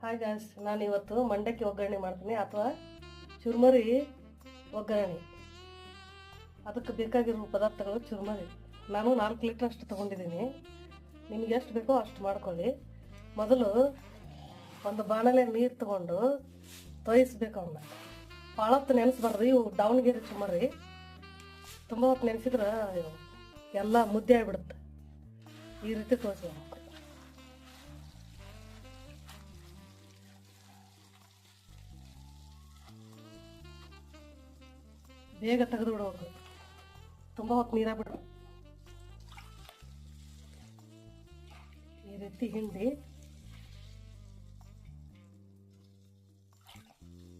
Hi guys, ನಾನು ಇವತ್ತು ಮಂಡಕ್ಕಿ ಒಗ್ಗರಣೆ ಮಾಡ್ತೀನಿ ಅಥವಾ ಚುರ್ಮರಿ ಒಗ್ಗರಣೆ. ಅದಕ್ಕೆ ಬೇಕಾಗಿರುವ ಪದಾರ್ಥಗಳು ಚುರ್ಮರಿ. ನಾನು 4 ಲೀಟ್ರ್ ಅಷ್ಟು ತೊಗೊಂಡಿದ್ದೀನಿ. ನಿಮಗೆ ಎಷ್ಟು ಬೇಕೋ ಅಷ್ಟು ಮಾಡ್ಕೊಳ್ಳಿ. ಮೊದಲು ಒಂದು ಬಾಣಲೆ ನೀರು ತೊಗೊಂಡು ತೋಯಿಸ್ಬೇಕು. ಅವನ್ನ ಭಾಳ ಹೊತ್ತು ನೆನೆಸ್ಬಾರ್ದು. ಇವು ದಾವಣಗೆರೆ ಚುರ್ಮರಿ ತುಂಬ ಹೊತ್ತು ನೆನೆಸಿದ್ರೆ ಎಲ್ಲ ಮುದ್ದೆ ಆಗಿಬಿಡುತ್ತೆ. ಈ ರೀತಿ ತೋರಿಸ್ಬೇಕು. ಬೇಗ ತೆಗೆದು ಬಿಡಬೇಕು. ತುಂಬ ಹೊತ್ತು ನೀರಾಗ ಬಿಡ. ಈ ರೀತಿ ಹಿಂಡಿ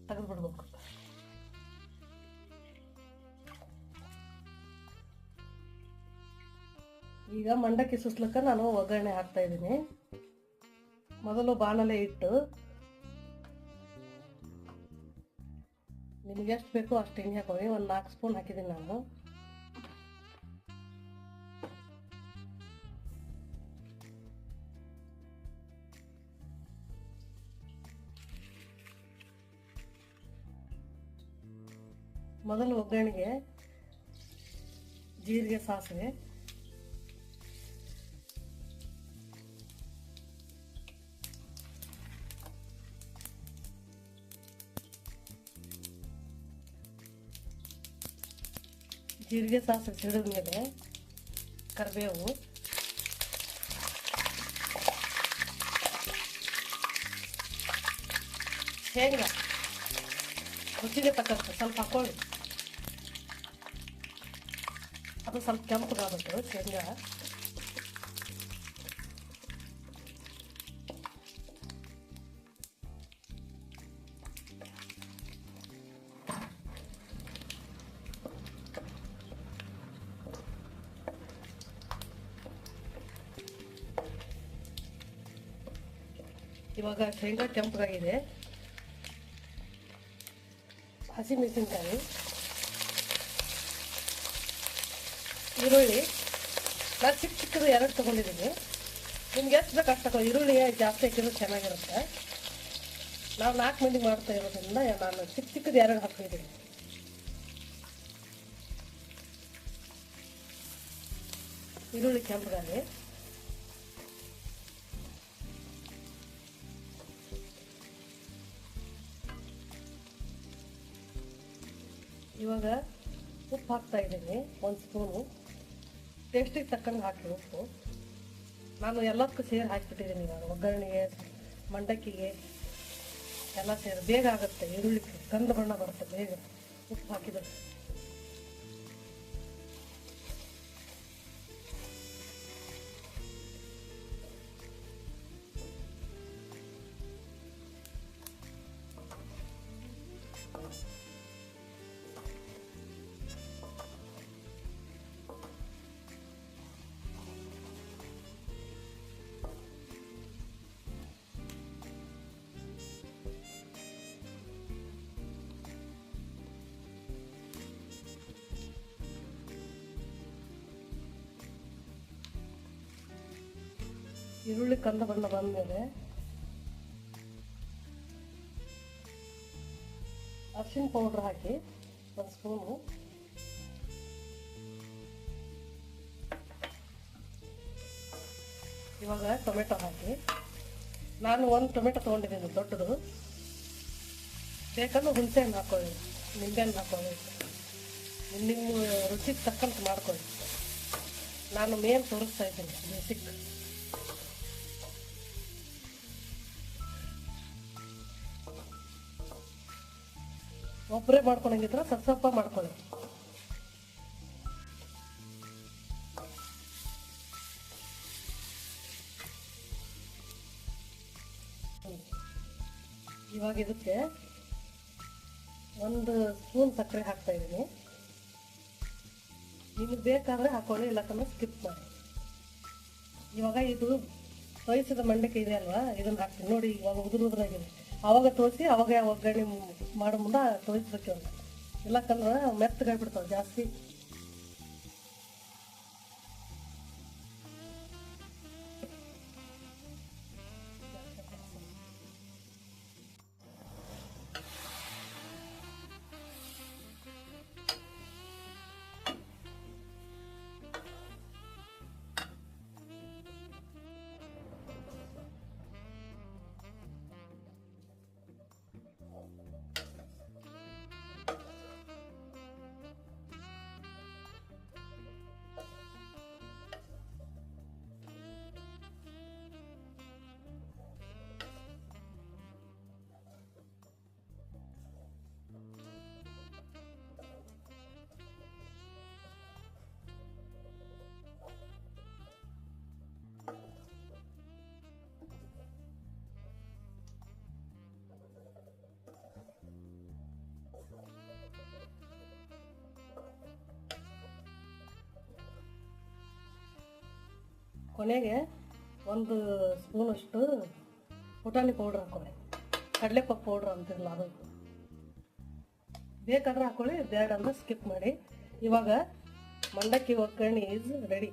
ತೆಗೆದು ಬಿಡ್ಬೇಕು. ಈಗ ಮಂಡಕ್ಕಿ ಸುಸ್ಲಕ್ಕ ನಾನು ಒಗ್ಗರಣೆ ಹಾಕ್ತಾ ಇದ್ದೀನಿ. ಮೊದಲು ಬಾಣಲೆ ಇಟ್ಟು ನಿಮಗೆ ಎಷ್ಟು ಬೇಕೋ ಅಷ್ಟು ಎಣ್ಣೆ ಹಾಕೊಳ್ಳಿ. ಒಂದು 4 ಸ್ಪೂನ್ ಹಾಕಿದ್ದೀನಿ ನಾನು. ಮೊದಲು ಒಗ್ಗರಣೆಗೆ ಜೀರಿಗೆ, ಸಾಸಿವೆ, ಸಿಡಿದ ಮೇಲೆ ಕರಿಬೇವು, ಶೇಂಗಾ ರುಚಿಗೆ ತಕ್ಕಂತೆ ಸ್ವಲ್ಪ ಹಾಕೊಳ್ಳಿ. ಅದು ಸ್ವಲ್ಪ ಕೆಂಪಗಾಗಬೇಕು ಶೇಂಗಾ. ಇವಾಗ ಶೇಂಗಾ ಕೆಂಪಗಾಗಿದೆ. ಹಸಿಮೆಣಸಿನ್ಕಾಯಿ, ಈರುಳ್ಳಿ ನಾನು ಚಿಕ್ಕದು 2 ತೊಗೊಂಡಿದ್ದೀನಿ. ನಿಮ್ಗೆ ಎಷ್ಟು ಬೇಕು ಅಷ್ಟು ತಗೋ. ಈರುಳ್ಳಿ ಜಾಸ್ತಿ ಹಾಕಿದ್ರೆ ಚೆನ್ನಾಗಿರುತ್ತೆ. ನಾವು 4 ಮಂದಿ ಮಾಡ್ತಾ ಇರೋದ್ರಿಂದ ನಾನು ಚಿಕ್ಕದು 2 ಹಾಕಿದ್ದೀನಿ. ಈರುಳ್ಳಿ ಕೆಂಪಗಾಲಿ. ಇವಾಗ ಉಪ್ಪು ಹಾಕ್ತಾ ಇದ್ದೀನಿ, 1 ಸ್ಪೂನು. ಟೇಸ್ಟಿಗೆ ತಕ್ಕಂಗೆ ಹಾಕಿ ಉಪ್ಪು. ನಾನು ಎಲ್ಲದಕ್ಕೂ ಸೇರಿ ಹಾಕಿಬಿಟ್ಟಿದ್ದೀನಿ. ಇವಾಗ ಒಗ್ಗರಣೆಗೆ, ಮಂಡಕ್ಕಿಗೆ ಎಲ್ಲ ಸೇರಿ ಬೇಗ ಆಗುತ್ತೆ. ಈರುಳ್ಳಿ ಕಂದು ಬಣ್ಣ ಬರುತ್ತೆ ಬೇಗ ಉಪ್ಪು ಹಾಕಿದ್ರೆ. ಈರುಳ್ಳಿ ಕಂದು ಬಣ್ಣ ಬಂದಮೇಲೆ ಅರಿಶಿನ ಪೌಡ್ರ್ ಹಾಕಿ 1 ಸ್ಪೂನು. ಇವಾಗ ಟೊಮೆಟೊ ಹಾಕಿ. ನಾನು 1 ಟೊಮೆಟೊ ತೊಗೊಂಡಿದ್ದೀನಿ ದೊಡ್ಡದು. ಬೇಕಂದ್ರೆ ಹುಣಸೆಹಣ್ಣು ಹಾಕೊಳ್ಳಿ, ನಿಂಬೆಹಣ್ಣು ಹಾಕೊಳ್ಳಿ. ನಿಮ್ಮ ರುಚಿಗೆ ತಕ್ಕಂತೆ ಮಾಡ್ಕೊಳ್ಳಿ. ನಾನು ಮೇನ್ ತೋರಿಸ್ತಾ ಇದ್ದೀನಿ ಬೇಸಿಕ್. ಒಬ್ಬರೇ ಮಾಡ್ಕೊಳಂಗಿದ್ರೆ ಸ್ವಲ್ಪ ಮಾಡ್ಕೊಳ್ಳಿ. ಇವಾಗ ಇದಕ್ಕೆ 1 ಸ್ಪೂನ್ ಸಕ್ಕರೆ ಹಾಕ್ತಾ ಇದ್ದೀನಿ. ನಿಮಗೆ ಬೇಕಾದರೆ ಹಾಕೊಳ್ಳಿ, ಇಲ್ಲಕಂದ್ರೆ ಸ್ಕಿಪ್ ಮಾಡಿ. ಇವಾಗ ಇದು ತೋಯಿಸಿದ ಮಂಡಕ್ಕಿ ಇದೆ ಅಲ್ವಾ, ಇದನ್ನು ಹಾಕ್ತೀನಿ ನೋಡಿ. ಇವಾಗ ಉದುರಾಗಿದೆ. ಆವಾಗ ತೋರಿಸಿ ಅವಾಗ ಒಗ್ಗರಣೆ ಮಾಡೋ ಮುಂದೆ ತೋರಿಸ್ಬೇಕು. ಅಂತ ಇಲ್ಲಕಂದ್ರೆ ಮೆತ್ತಗಾಗ್ಬಿಡ್ತಾವೆ ಜಾಸ್ತಿ. ಕೊನೆಗೆ 1 ಸ್ಪೂನಷ್ಟು ಪುಟಾಣಿ ಪೌಡ್ರ್ ಹಾಕೊಳ್ಳಿ. ಕಡಲೆಪಪ್ಪು ಪೌಡ್ರ್ ಅಂತಿರಲ್ಲ ಅದು ಬೇಕಾದ್ರೆ ಹಾಕೊಳ್ಳಿ, ಬೇಡ ಅಂದ್ರೆ ಸ್ಕಿಪ್ ಮಾಡಿ. ಇವಾಗ ಮಂಡಕ್ಕಿ ಒಗ್ಗರಣೆ ಈಸ್ ರೆಡಿ.